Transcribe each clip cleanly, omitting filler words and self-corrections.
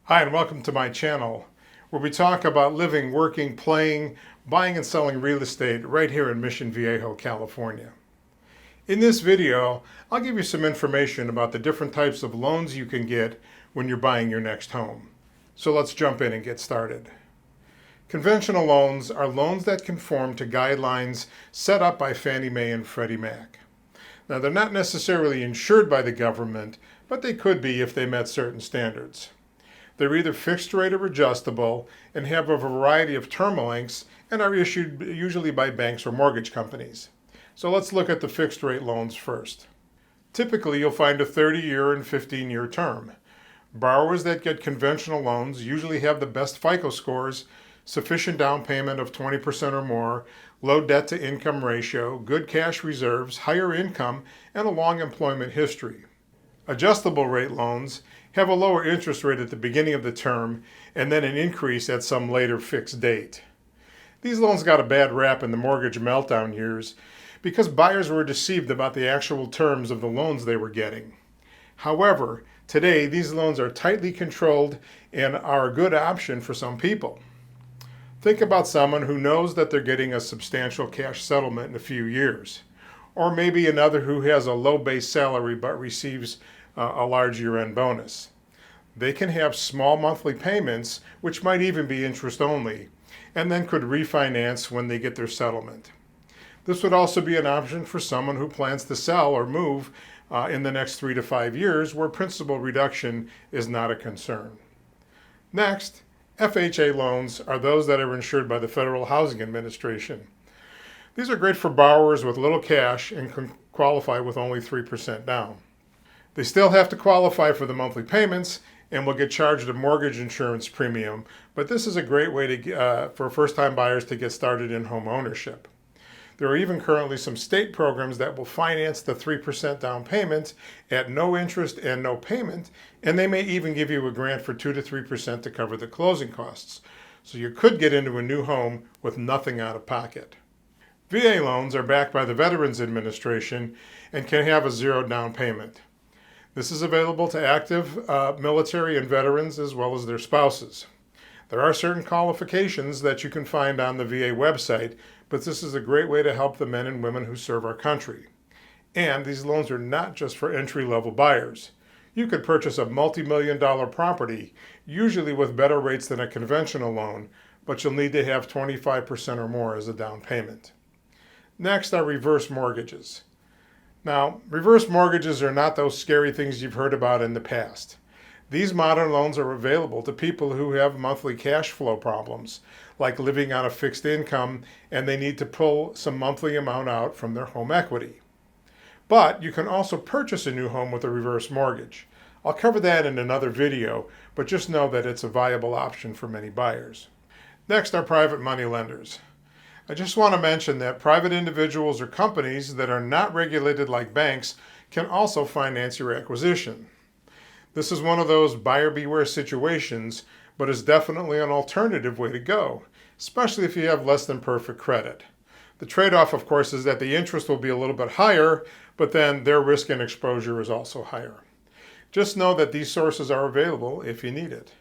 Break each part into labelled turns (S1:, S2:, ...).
S1: Hi, and welcome to my channel, where we talk about living, working, playing, buying and selling real estate right here in Mission Viejo, California. In this video, I'll give you some information about the different types of loans you can get when you're buying your next home. So let's jump in and get started. Conventional loans are loans that conform to guidelines set up by Fannie Mae and Freddie Mac. Now, they're not necessarily insured by the government, but they could be if they met certain standards. They're either fixed rate or adjustable and have a variety of term lengths and are issued usually by banks or mortgage companies. So let's look at the fixed rate loans first. Typically, you'll find a 30-year and 15-year term. Borrowers that get conventional loans usually have the best FICO scores, sufficient down payment of 20% or more, low debt to income ratio, good cash reserves, higher income, and a long employment history. Adjustable rate loans have a lower interest rate at the beginning of the term and then an increase at some later fixed date. These loans got a bad rap in the mortgage meltdown years because buyers were deceived about the actual terms of the loans they were getting. However, today these loans are tightly controlled and are a good option for some people. Think about someone who knows that they're getting a substantial cash settlement in a few years, or maybe another who has a low base salary but receives a large year-end bonus. They can have small monthly payments, which might even be interest only, and then could refinance when they get their settlement. This would also be an option for someone who plans to sell or move in the next 3 to 5 years, where principal reduction is not a concern. Next, FHA loans are those that are insured by the Federal Housing Administration. These are great for borrowers with little cash and can qualify with only 3% down. They still have to qualify for the monthly payments and will get charged a mortgage insurance premium, but this is a great way for first-time buyers to get started in home ownership. There are even currently some state programs that will finance the 3% down payment at no interest and no payment, and they may even give you a grant for 2 to 3% to cover the closing costs. So you could get into a new home with nothing out of pocket. VA loans are backed by the Veterans Administration and can have a zero down payment. This is available to active military and veterans as well as their spouses. There are certain qualifications that you can find on the VA website, but this is a great way to help the men and women who serve our country. And these loans are not just for entry-level buyers. You could purchase a multi-million-dollar property, usually with better rates than a conventional loan, but you'll need to have 25% or more as a down payment. Next are reverse mortgages. Now, reverse mortgages are not those scary things you've heard about in the past. These modern loans are available to people who have monthly cash flow problems, like living on a fixed income and they need to pull some monthly amount out from their home equity. But you can also purchase a new home with a reverse mortgage. I'll cover that in another video, but just know that it's a viable option for many buyers. Next are private money lenders. I just want to mention that private individuals or companies that are not regulated like banks can also finance your acquisition. This is one of those buyer beware situations, but is definitely an alternative way to go, especially if you have less than perfect credit. The trade-off, of course, is that the interest will be a little bit higher, but then their risk and exposure is also higher. Just know that these sources are available if you need it.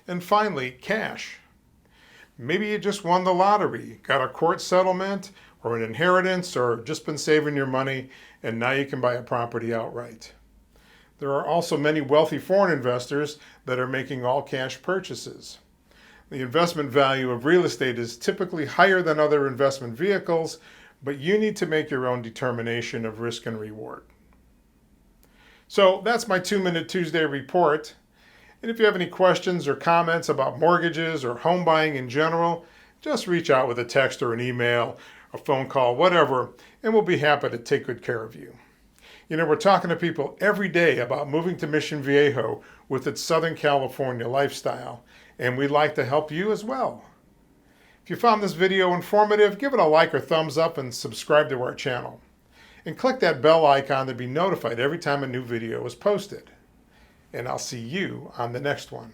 S1: And finally, cash. Maybe you just won the lottery, got a court settlement or an inheritance, or just been saving your money and now you can buy a property outright. There are also many wealthy foreign investors that are making all cash purchases. The investment value of real estate is typically higher than other investment vehicles, but you need to make your own determination of risk and reward. So that's my 2-Minute Tuesday report. And if you have any questions or comments about mortgages or home buying in general, just reach out with a text or an email, a phone call, whatever, and we'll be happy to take good care of you. You know, we're talking to people every day about moving to Mission Viejo with its Southern California lifestyle, and we'd like to help you as well. If you found this video informative, give it a like or thumbs up and subscribe to our channel. And click that bell icon to be notified every time a new video is posted. And I'll see you on the next one.